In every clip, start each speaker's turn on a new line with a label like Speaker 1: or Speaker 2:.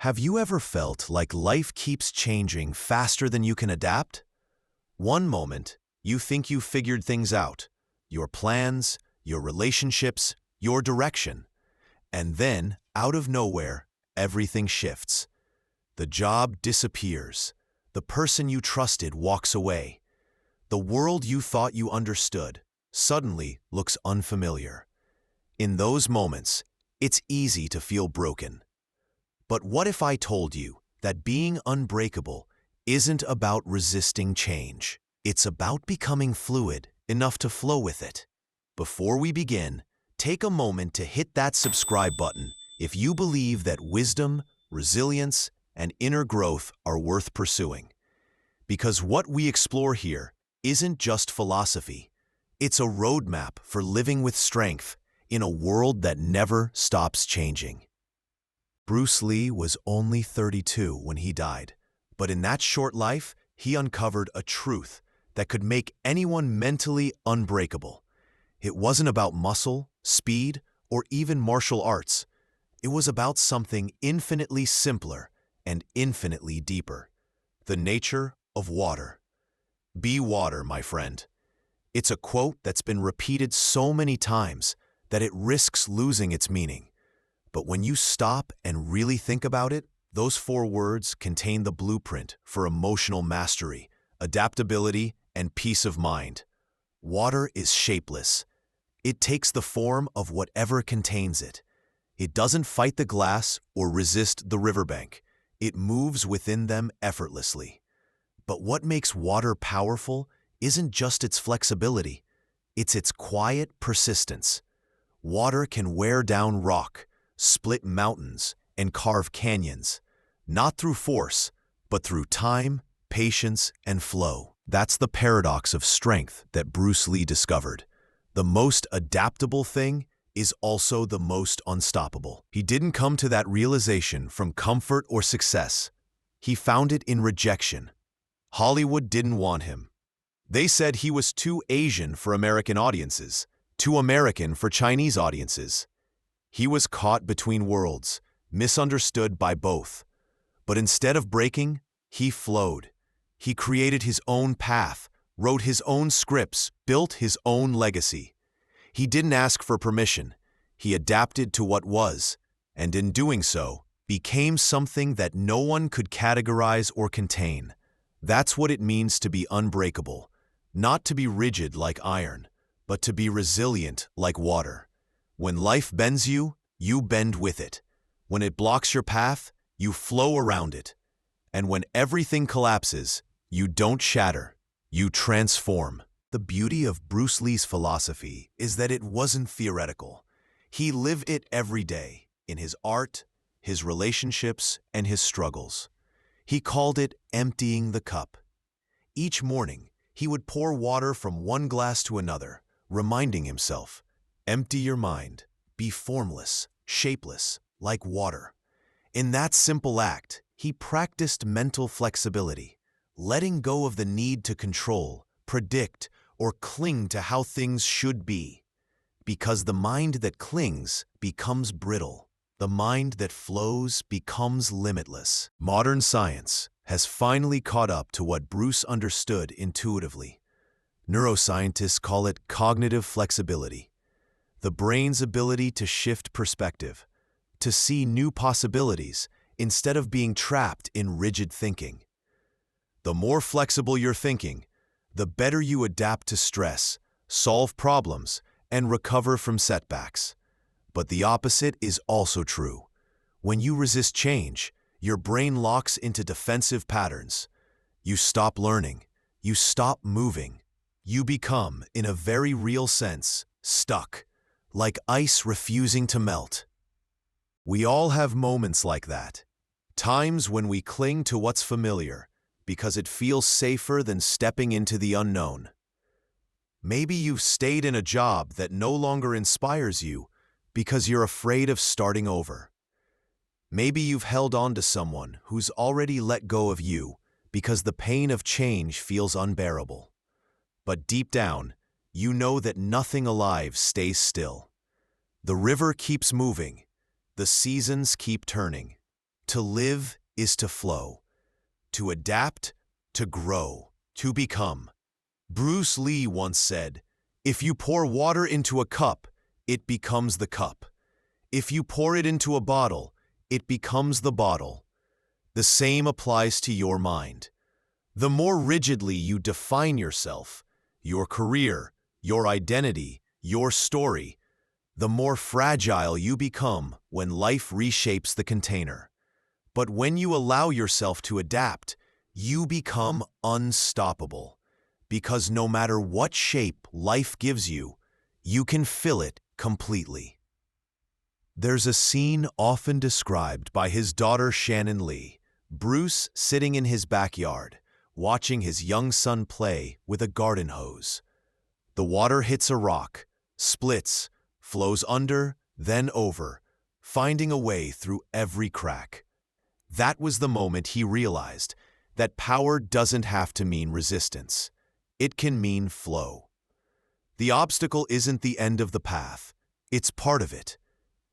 Speaker 1: Have you ever felt like life keeps changing faster than you can adapt? One moment, you think you've figured things out, your plans, your relationships, your direction. And then, out of nowhere, everything shifts. The job disappears. The person you trusted walks away. The world you thought you understood suddenly looks unfamiliar. In those moments, it's easy to feel broken. But what if I told you that being unbreakable isn't about resisting change? It's about becoming fluid enough to flow with it. Before we begin, take a moment to hit that subscribe button if you believe that wisdom, resilience, and inner growth are worth pursuing. Because what we explore here isn't just philosophy. It's a roadmap for living with strength in a world that never stops changing. Bruce Lee was only 32 when he died, but in that short life, he uncovered a truth that could make anyone mentally unbreakable. It wasn't about muscle, speed, or even martial arts. It was about something infinitely simpler and infinitely deeper: the nature of water. Be water, my friend. It's a quote that's been repeated so many times that it risks losing its meaning. But when you stop and really think about it, those 4 words contain the blueprint for emotional mastery, adaptability, and peace of mind. Water is shapeless. It takes the form of whatever contains it. It doesn't fight the glass or resist the riverbank. It moves within them effortlessly. But what makes water powerful isn't just its flexibility, it's its quiet persistence. Water can wear down rock, split mountains, and carve canyons, not through force, but through time, patience, and flow. That's the paradox of strength that Bruce Lee discovered. The most adaptable thing is also the most unstoppable. He didn't come to that realization from comfort or success. He found it in rejection. Hollywood didn't want him. They said he was too Asian for American audiences, too American for Chinese audiences. He was caught between worlds, misunderstood by both. But instead of breaking, he flowed. He created his own path, wrote his own scripts, built his own legacy. He didn't ask for permission. He adapted to what was, and in doing so, became something that no one could categorize or contain. That's what it means to be unbreakable, not to be rigid like iron, but to be resilient like water. When life bends you, you bend with it. When it blocks your path, you flow around it. And when everything collapses, you don't shatter, you transform. The beauty of Bruce Lee's philosophy is that it wasn't theoretical. He lived it every day, in his art, his relationships, and his struggles. He called it emptying the cup. Each morning, he would pour water from one glass to another, reminding himself, empty your mind, be formless, shapeless, like water. In that simple act, he practiced mental flexibility, letting go of the need to control, predict, or cling to how things should be. Because the mind that clings becomes brittle. The mind that flows becomes limitless. Modern science has finally caught up to what Bruce understood intuitively. Neuroscientists call it cognitive flexibility, the brain's ability to shift perspective, to see new possibilities instead of being trapped in rigid thinking. The more flexible you're thinking, the better you adapt to stress, solve problems, and recover from setbacks. But the opposite is also true. When you resist change, your brain locks into defensive patterns. You stop learning. You stop moving. You become, in a very real sense, stuck, like ice refusing to melt. We all have moments like that. Times when we cling to what's familiar because it feels safer than stepping into the unknown. Maybe you've stayed in a job that no longer inspires you because you're afraid of starting over. Maybe you've held on to someone who's already let go of you because the pain of change feels unbearable. But deep down, you know that nothing alive stays still. The river keeps moving. The seasons keep turning. To live is to flow, to adapt, to grow, to become. Bruce Lee once said, "If you pour water into a cup, it becomes the cup. If you pour it into a bottle, it becomes the bottle." The same applies to your mind. The more rigidly you define yourself, your career, your identity, your story, the more fragile you become when life reshapes the container. But when you allow yourself to adapt, you become unstoppable. Because no matter what shape life gives you, you can fill it completely. There's a scene often described by his daughter Shannon Lee, Bruce sitting in his backyard, watching his young son play with a garden hose. The water hits a rock, splits, flows under, then over, finding a way through every crack. That was the moment he realized that power doesn't have to mean resistance. It can mean flow. The obstacle isn't the end of the path. It's part of it.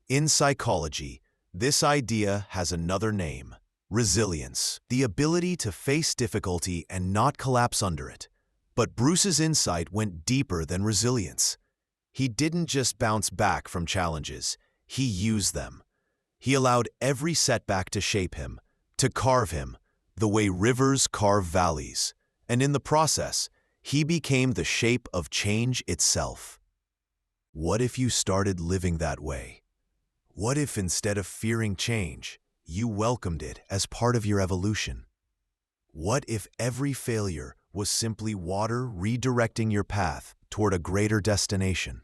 Speaker 1: In psychology, this idea has another name: resilience, the ability to face difficulty and not collapse under it. But Bruce's insight went deeper than resilience. He didn't just bounce back from challenges, he used them. He allowed every setback to shape him, to carve him, the way rivers carve valleys. And in the process, he became the shape of change itself. What if you started living that way? What if instead of fearing change, you welcomed it as part of your evolution? What if every failure was simply water redirecting your path toward a greater destination?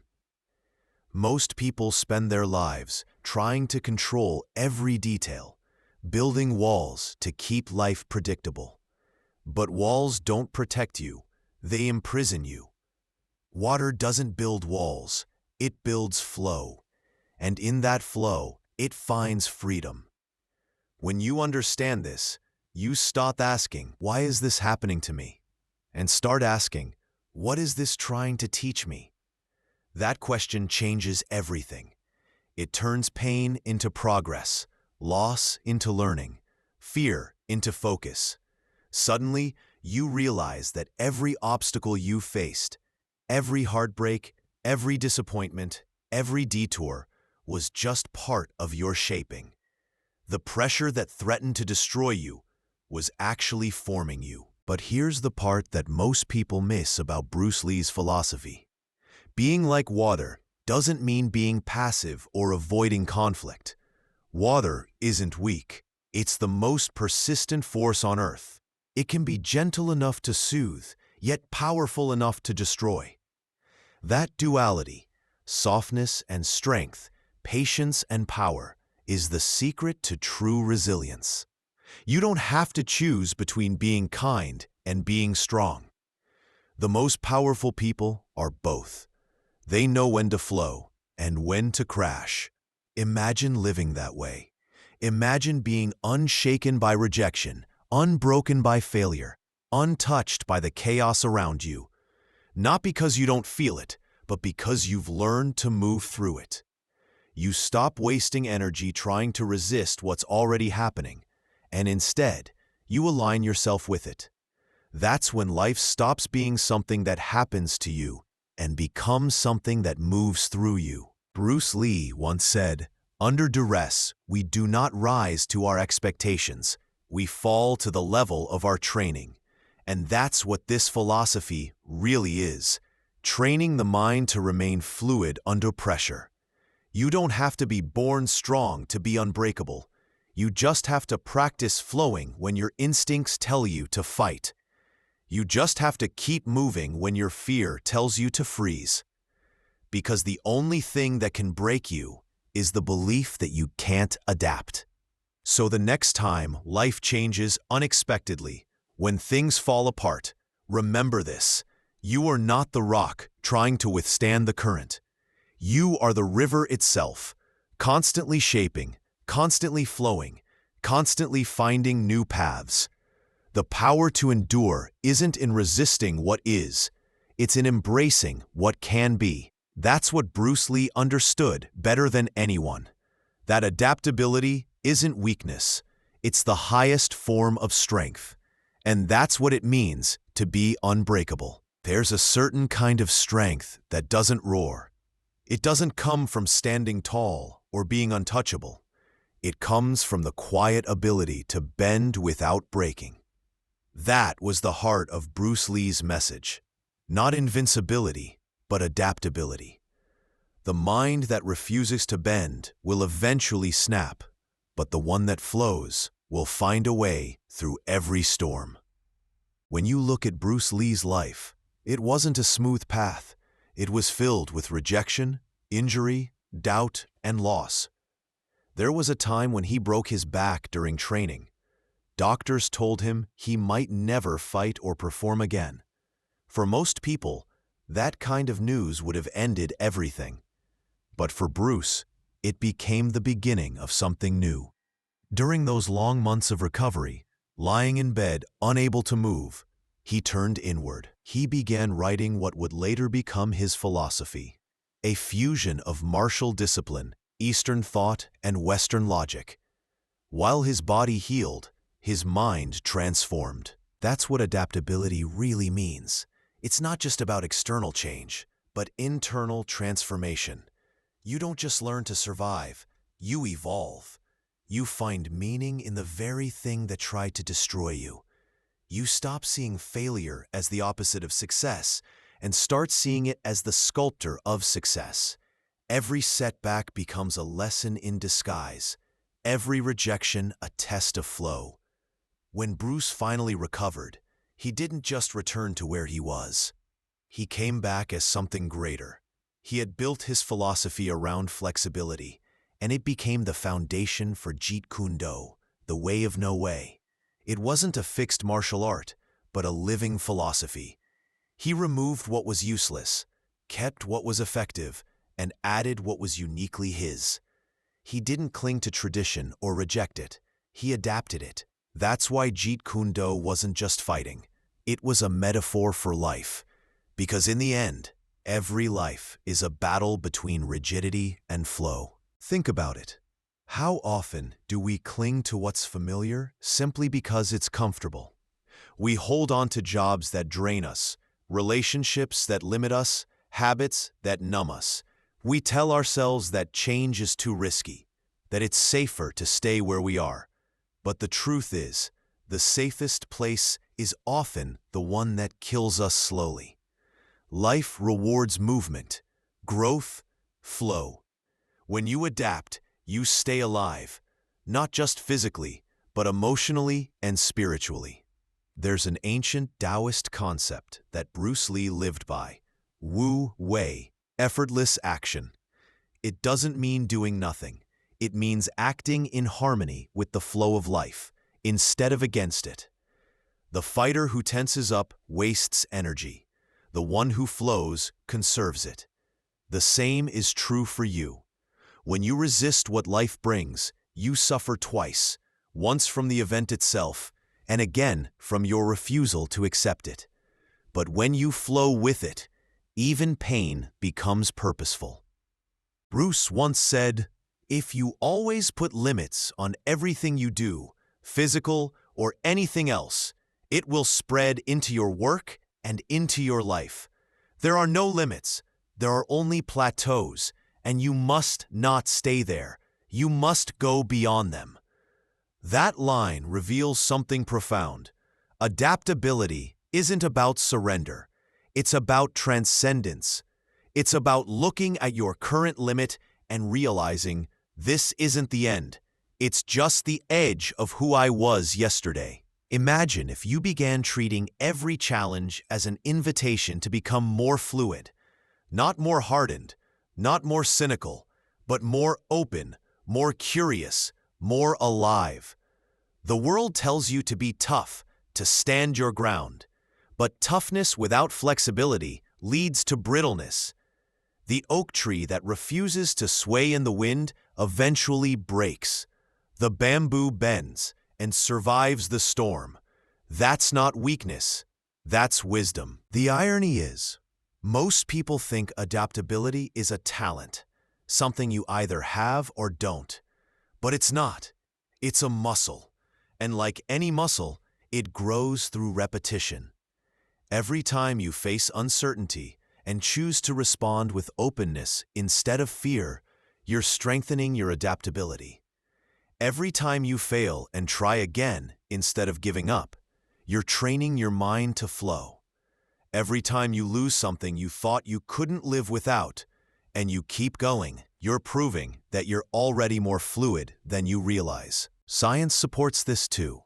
Speaker 1: Most people spend their lives trying to control every detail, building walls to keep life predictable. But walls don't protect you, they imprison you. Water doesn't build walls, it builds flow. And in that flow, it finds freedom. When you understand this, you stop asking, "Why is this happening to me?" and start asking, "What is this trying to teach me?" That question changes everything. It turns pain into progress, loss into learning, fear into focus. Suddenly, you realize that every obstacle you faced, every heartbreak, every disappointment, every detour, was just part of your shaping. The pressure that threatened to destroy you was actually forming you. But here's the part that most people miss about Bruce Lee's philosophy. Being like water doesn't mean being passive or avoiding conflict. Water isn't weak. It's the most persistent force on Earth. It can be gentle enough to soothe, yet powerful enough to destroy. That duality, softness and strength, patience and power, is the secret to true resilience. You don't have to choose between being kind and being strong. The most powerful people are both. They know when to flow and when to crash. Imagine living that way. Imagine being unshaken by rejection, unbroken by failure, untouched by the chaos around you. Not because you don't feel it, but because you've learned to move through it. You stop wasting energy trying to resist what's already happening, and instead, you align yourself with it. That's when life stops being something that happens to you and becomes something that moves through you. Bruce Lee once said, "Under duress, we do not rise to our expectations. We fall to the level of our training." And that's what this philosophy really is, training the mind to remain fluid under pressure. You don't have to be born strong to be unbreakable. You just have to practice flowing when your instincts tell you to fight. You just have to keep moving when your fear tells you to freeze. Because the only thing that can break you is the belief that you can't adapt. So the next time life changes unexpectedly, when things fall apart, remember this: you are not the rock trying to withstand the current. You are the river itself, constantly shaping, constantly flowing, constantly finding new paths. The power to endure isn't in resisting what is, it's in embracing what can be. That's what Bruce Lee understood better than anyone. That adaptability isn't weakness, It's the highest form of strength. And that's what it means to be unbreakable. There's a certain kind of strength that doesn't roar. It doesn't come from standing tall or being untouchable. It comes from the quiet ability to bend without breaking. That was the heart of Bruce Lee's message. Not invincibility, but adaptability. The mind that refuses to bend will eventually snap, but the one that flows will find a way through every storm. When you look at Bruce Lee's life, it wasn't a smooth path. It was filled with rejection, injury, doubt, and loss. There was a time when he broke his back during training. Doctors told him he might never fight or perform again. For most people, that kind of news would have ended everything. But for Bruce, it became the beginning of something new. During those long months of recovery, lying in bed, unable to move, he turned inward. He began writing what would later become his philosophy, a fusion of martial discipline, Eastern thought, and Western logic. While his body healed, his mind transformed. That's what adaptability really means. It's not just about external change, but internal transformation. You don't just learn to survive, you evolve. You find meaning in the very thing that tried to destroy you. You stop seeing failure as the opposite of success and start seeing it as the sculptor of success. Every setback becomes a lesson in disguise, every rejection a test of flow. When Bruce finally recovered, he didn't just return to where he was. He came back as something greater. He had built his philosophy around flexibility, and it became the foundation for Jeet Kune Do, the way of no way. It wasn't a fixed martial art, but a living philosophy. He removed what was useless, kept what was effective, and added what was uniquely his. He didn't cling to tradition or reject it. He adapted it. That's why Jeet Kune Do wasn't just fighting. It was a metaphor for life. Because in the end, every life is a battle between rigidity and flow. Think about it. How often do we cling to what's familiar simply because it's comfortable? We hold on to jobs that drain us, relationships that limit us, habits that numb us. We tell ourselves that change is too risky, that it's safer to stay where we are. But the truth is, the safest place is often the one that kills us slowly. Life rewards movement, growth, flow. When you adapt, you stay alive, not just physically, but emotionally and spiritually. There's an ancient Taoist concept that Bruce Lee lived by, Wu Wei, effortless action. It doesn't mean doing nothing. It means acting in harmony with the flow of life, instead of against it. The fighter who tenses up wastes energy. The one who flows conserves it. The same is true for you. When you resist what life brings, you suffer twice, once from the event itself, and again from your refusal to accept it. But when you flow with it, even pain becomes purposeful. Bruce once said, "If you always put limits on everything you do, physical or anything else, it will spread into your work and into your life. There are no limits. There are only plateaus, and you must not stay there. You must go beyond them." That line reveals something profound. Adaptability isn't about surrender. It's about transcendence. It's about looking at your current limit and realizing this isn't the end. It's just the edge of who I was yesterday. Imagine if you began treating every challenge as an invitation to become more fluid, not more hardened, not more cynical, but more open, more curious, more alive. The world tells you to be tough, to stand your ground, but toughness without flexibility leads to brittleness. The oak tree that refuses to sway in the wind eventually breaks. The bamboo bends and survives the storm. That's not weakness, that's wisdom. The irony is, most people think adaptability is a talent, something you either have or don't. But it's not. It's a muscle. And like any muscle, it grows through repetition. Every time you face uncertainty and choose to respond with openness instead of fear, you're strengthening your adaptability. Every time you fail and try again instead of giving up, you're training your mind to flow. Every time you lose something you thought you couldn't live without, and you keep going, you're proving that you're already more fluid than you realize. Science supports this too.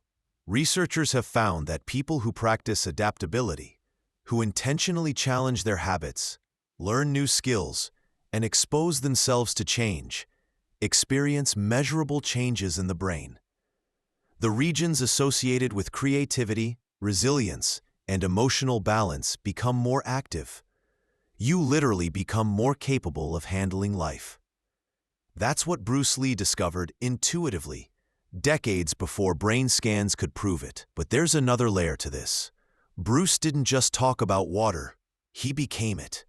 Speaker 1: Researchers have found that people who practice adaptability, who intentionally challenge their habits, learn new skills, and expose themselves to change, experience measurable changes in the brain. The regions associated with creativity, resilience, and emotional balance become more active. You literally become more capable of handling life. That's what Bruce Lee discovered intuitively, decades before brain scans could prove it. But there's another layer to this. Bruce didn't just talk about water, he became it.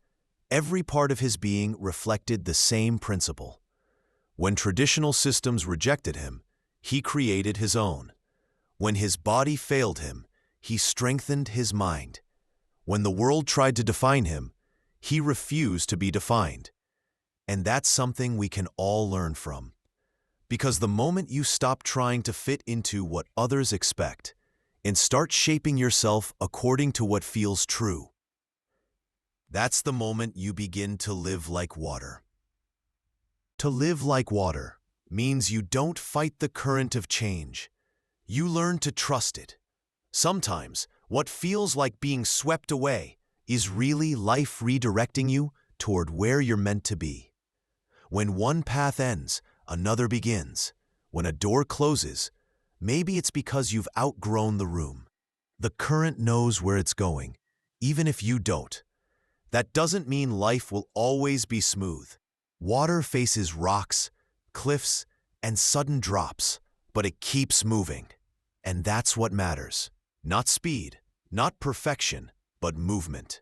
Speaker 1: Every part of his being reflected the same principle. When traditional systems rejected him, he created his own. When his body failed him, he strengthened his mind. When the world tried to define him, he refused to be defined. And that's something we can all learn from. Because the moment you stop trying to fit into what others expect and start shaping yourself according to what feels true, that's the moment you begin to live like water. To live like water means you don't fight the current of change. You learn to trust it. Sometimes, what feels like being swept away is really life redirecting you toward where you're meant to be. When one path ends, another begins. When a door closes, maybe it's because you've outgrown the room. The current knows where it's going, even if you don't. That doesn't mean life will always be smooth. Water faces rocks, cliffs, and sudden drops, but it keeps moving. And that's what matters. Not speed, not perfection, but movement.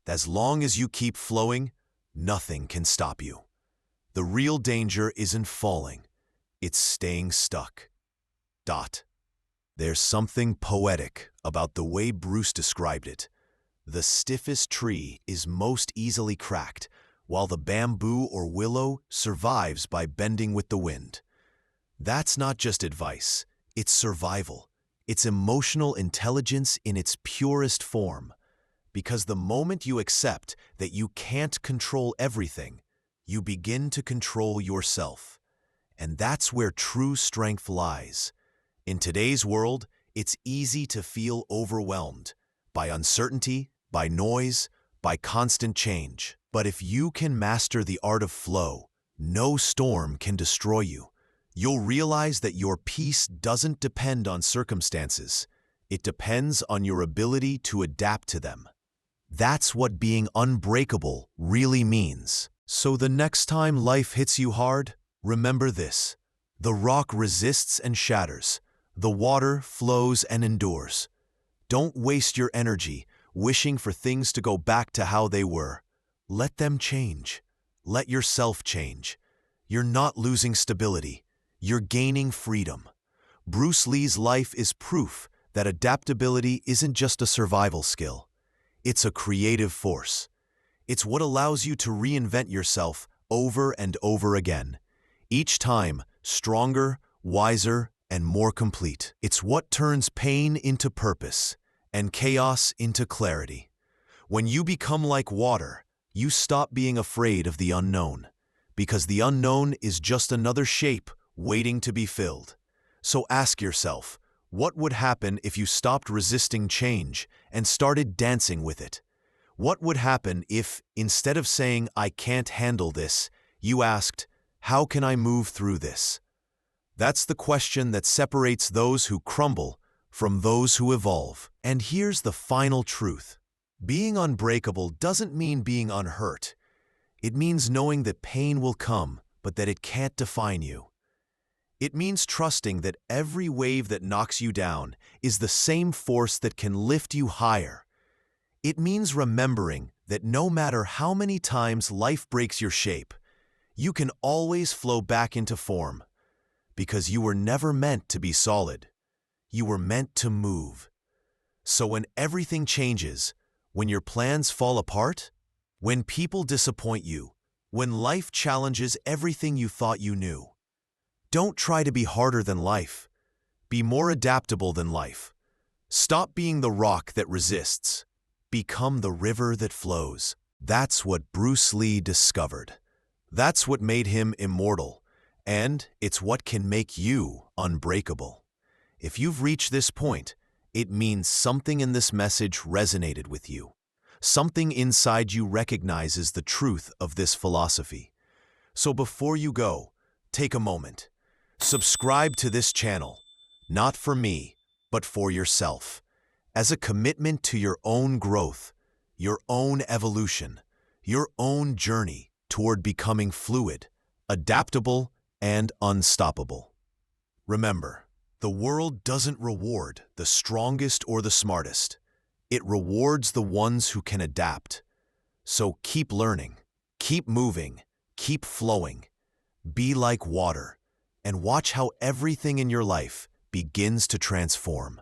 Speaker 1: As long as you keep flowing, nothing can stop you. The real danger isn't falling, it's staying stuck. There's something poetic about the way Bruce described it. The stiffest tree is most easily cracked, while the bamboo or willow survives by bending with the wind. That's not just advice, it's survival. It's emotional intelligence in its purest form. Because the moment you accept that you can't control everything, you begin to control yourself. And that's where true strength lies. In today's world, it's easy to feel overwhelmed by uncertainty, by noise, by constant change. But if you can master the art of flow, no storm can destroy you. You'll realize that your peace doesn't depend on circumstances. It depends on your ability to adapt to them. That's what being unbreakable really means. So the next time life hits you hard, remember this. The rock resists and shatters. The water flows and endures. Don't waste your energy wishing for things to go back to how they were. Let them change. Let yourself change. You're not losing stability. You're gaining freedom. Bruce Lee's life is proof that adaptability isn't just a survival skill. It's a creative force. It's what allows you to reinvent yourself over and over again, each time stronger, wiser, and more complete. It's what turns pain into purpose and chaos into clarity. When you become like water, you stop being afraid of the unknown, because the unknown is just another shape waiting to be filled. So ask yourself, what would happen if you stopped resisting change and started dancing with it? What would happen if, instead of saying, "I can't handle this," you asked, "How can I move through this?" That's the question that separates those who crumble from those who evolve. And here's the final truth. Being unbreakable doesn't mean being unhurt. It means knowing that pain will come, but that it can't define you. It means trusting that every wave that knocks you down is the same force that can lift you higher. It means remembering that no matter how many times life breaks your shape, you can always flow back into form, because you were never meant to be solid. You were meant to move. So when everything changes, when your plans fall apart, when people disappoint you, when life challenges everything you thought you knew, don't try to be harder than life. Be more adaptable than life. Stop being the rock that resists. Become the river that flows. That's what Bruce Lee discovered. That's what made him immortal, and it's what can make you unbreakable. If you've reached this point, it means something in this message resonated with you. Something inside you recognizes the truth of this philosophy. So before you go, take a moment. Subscribe to this channel, not for me, but for yourself, as a commitment to your own growth, your own evolution, your own journey toward becoming fluid, adaptable, and unstoppable. Remember, the world doesn't reward the strongest or the smartest. It rewards the ones who can adapt. So keep learning, keep moving, keep flowing. Be like water, and watch how everything in your life begins to transform.